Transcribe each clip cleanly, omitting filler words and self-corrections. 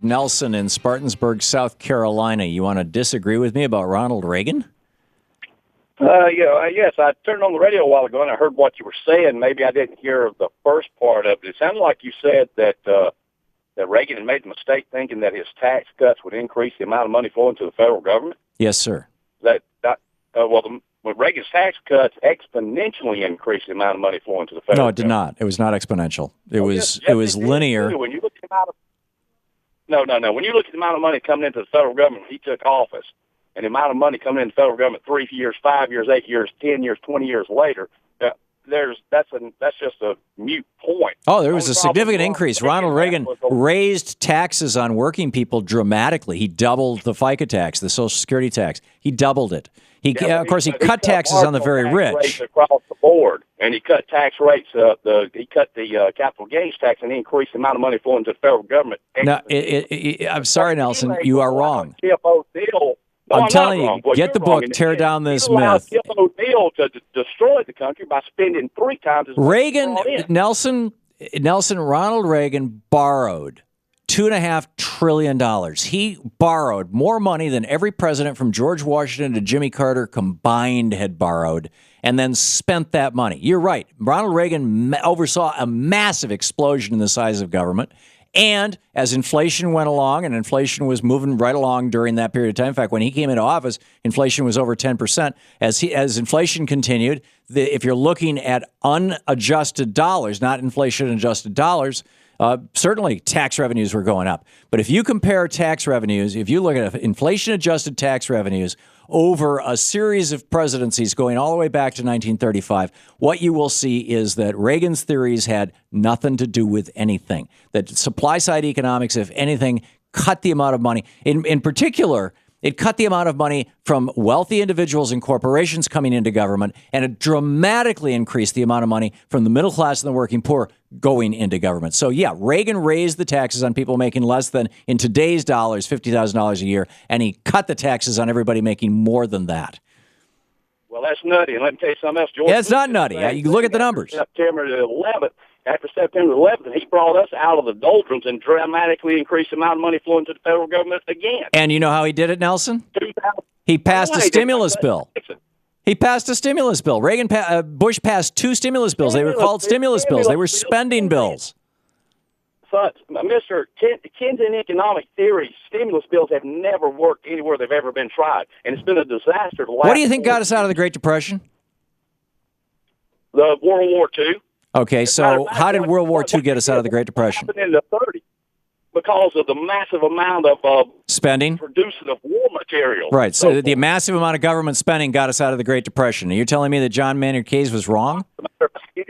Nelson in Spartansburg, South Carolina. You want to disagree with me about Ronald Reagan? Yes, I turned on the radio a while ago and I heard what you were saying. Maybe I didn't hear the first part of it. It sounded like you said that Reagan had made the mistake thinking that his tax cuts would increase the amount of money flowing to the federal government. Yes, sir. With Reagan's tax cuts exponentially increased the amount of money flowing to the federal government. No, it did not. It was not exponential. It was linear. When you look at the amount of When you look at the amount of money coming into the federal government when he took office, and the amount of money coming into the federal government 3 years, 5 years, 8 years, 10 years, 20 years later, that's just a mute point. Oh, there was a significant increase. Ronald Reagan raised taxes on working people dramatically. He doubled the FICA tax, the Social Security tax. He doubled it. He cut taxes on the very rich across the board, and he cut tax rates. He cut the capital gains tax, and he increased the amount of money flowing to the federal government. No, I'm sorry, Nelson, you are wrong. I'm telling you, get the book, tear down this myth. Deal to destroy the country by spending 3 times as much. Ronald Reagan borrowed $2.5 trillion. He borrowed more money than every president from George Washington to Jimmy Carter combined had borrowed, and then spent that money. You're right. Ronald Reagan oversaw a massive explosion in the size of government. And as inflation went along, and inflation was moving right along during that period of time. In fact, when he came into office, inflation was over 10%. As inflation continued, if you're looking at unadjusted dollars, not inflation-adjusted dollars, certainly tax revenues were going up. But if you compare tax revenues, if you look at inflation-adjusted tax revenues over a series of presidencies going all the way back to 1935, what you will see is that Reagan's theories had nothing to do with anything. That supply-side economics, if anything, cut the amount of money. In particular, it cut the amount of money from wealthy individuals and corporations coming into government, and it dramatically increased the amount of money from the middle class and the working poor going into government. So, yeah, Reagan raised the taxes on people making less than, in today's dollars, $50,000 a year, and he cut the taxes on everybody making more than that. Well, that's nutty. And let me tell you something else, George. Yeah, it's not nutty. You look at the numbers. After September 11th, he brought us out of the doldrums and dramatically increased the amount of money flowing to the federal government again. And you know how he did it, Nelson? He passed a stimulus bill. He passed a stimulus bill. Bush passed 2 stimulus bills. They were called stimulus bills. They were spending bills. So, Mr. Keynesian economic theory, stimulus bills have never worked anywhere they've ever been tried. And it's been a disaster. What do you think got us out of the Great Depression? The World War II. Okay, so how did World War II get us out of the Great Depression? In the 30s, because of the massive amount of spending, producing of war material. Right, so the massive amount of government spending got us out of the Great Depression. And you're telling me that John Maynard Keynes was wrong? He's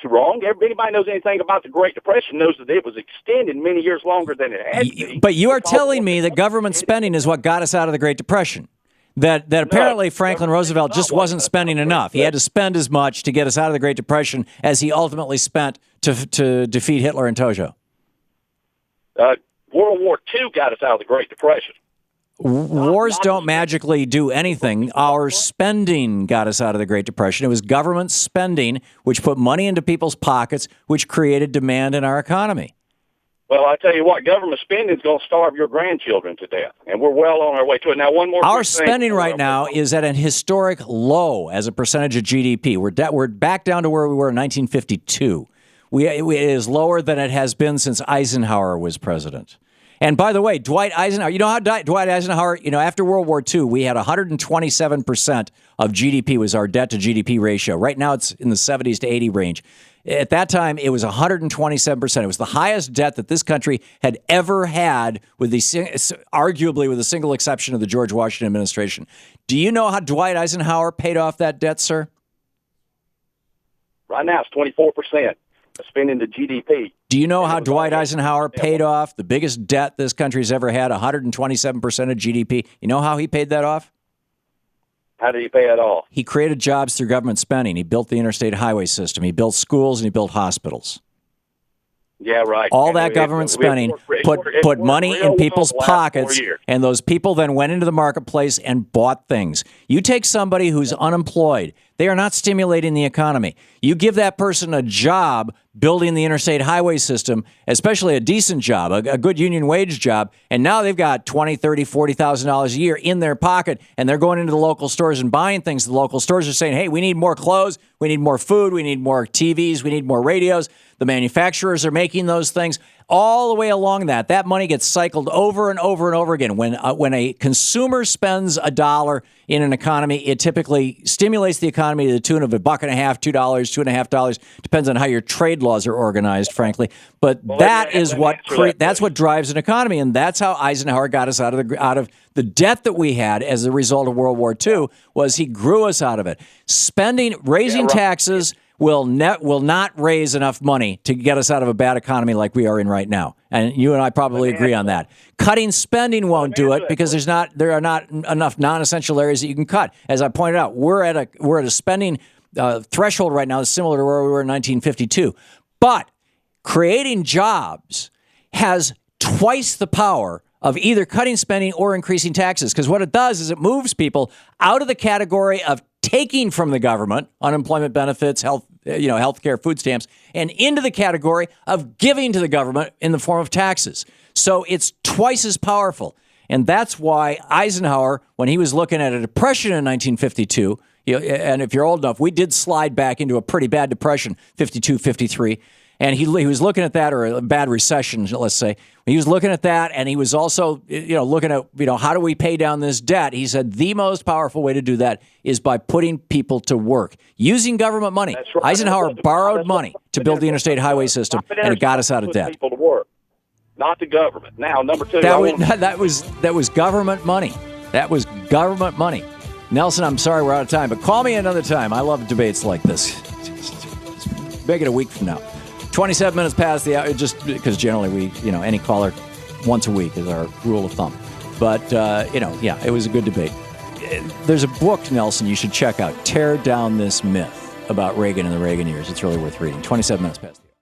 wrong. Anybody knows anything about the Great Depression knows that it was extended many years longer than it had been. But you are telling me that government spending is what got us out of the Great Depression. That apparently Franklin Roosevelt just wasn't spending enough. He had to spend as much to get us out of the Great Depression as he ultimately spent to defeat Hitler and Tojo. World War II got us out of the Great Depression. Wars don't magically do anything. Our spending got us out of the Great Depression. It was government spending which put money into people's pockets, which created demand in our economy. Well, I tell you what, government spending is going to starve your grandchildren to death, and we're well on our way to it. Now, one more. Our spending right now is at an historic low as a percentage of GDP. We're back down to where we were in 1952. It is lower than it has been since Eisenhower was president. And by the way, Dwight Eisenhower, you know how Dwight Eisenhower, after World War II, we had 127% of GDP was our debt to GDP ratio. Right now, it's in the 70s to 80 range. At that time, it was 127%. It was the highest debt that this country had ever had, arguably with a single exception of the George Washington administration. Do you know how Dwight Eisenhower paid off that debt, sir? Right now, it's 24%. Spending the GDP. Do you know how Dwight Eisenhower paid off the biggest debt this country's ever had, 127% of GDP? You know how he paid that off? How did he pay it off? He created jobs through government spending. He built the interstate highway system. He built schools and he built hospitals. Yeah, right. All that government spending put money in people's pockets, and those people then went into the marketplace and bought things. You take somebody who's unemployed. They are not stimulating the economy. You give that person a job, building the interstate highway system, especially a decent job, a good union wage job. And now they've got $20,000, $30,000, $40,000 a year in their pocket, and they're going into the local stores and buying things. The local stores are saying, hey, we need more clothes, we need more food, we need more TVs, we need more radios. The manufacturers are making those things. All the way along that money gets cycled over and over and over again. When a consumer spends $1 in an economy, it typically stimulates the economy to the tune of $1.50, $2, $2.50. Depends on how your trade laws are organized, frankly. But that's what drives an economy, and that's how Eisenhower got us out of the debt that we had as a result of World War II. Was he grew us out of it. Raising taxes will not raise enough money to get us out of a bad economy like we are in right now. And you and I probably agree on that. Cutting spending won't do it because there are not enough non-essential areas that you can cut. As I pointed out, we're at a spending threshold right now that's similar to where we were in 1952. But creating jobs has twice the power of either cutting spending or increasing taxes, because what it does is it moves people out of the category of taking from the government, unemployment benefits, healthcare, food stamps, and into the category of giving to the government in the form of taxes. So it's twice as powerful. And that's why Eisenhower, when he was looking at a depression in 1952, and if you're old enough, we did slide back into a pretty bad depression, 52, 53. And he was looking at that, or a bad recession, let's say. He was looking at that, and he was also, looking at, how do we pay down this debt? He said the most powerful way to do that is by putting people to work, using government money. Right. Eisenhower borrowed money to build the interstate highway system, and it got us out of debt. People to work, not the government. Now, number two, that was government money. That was government money. Nelson, I'm sorry we're out of time, but call me another time. I love debates like this. Make it a week from now. 27 minutes past the hour, just because generally we, any caller once a week is our rule of thumb. But, it was a good debate. There's a book, Nelson, you should check out, Tear Down This Myth about Reagan and the Reagan years. It's really worth reading. 27 minutes past the hour.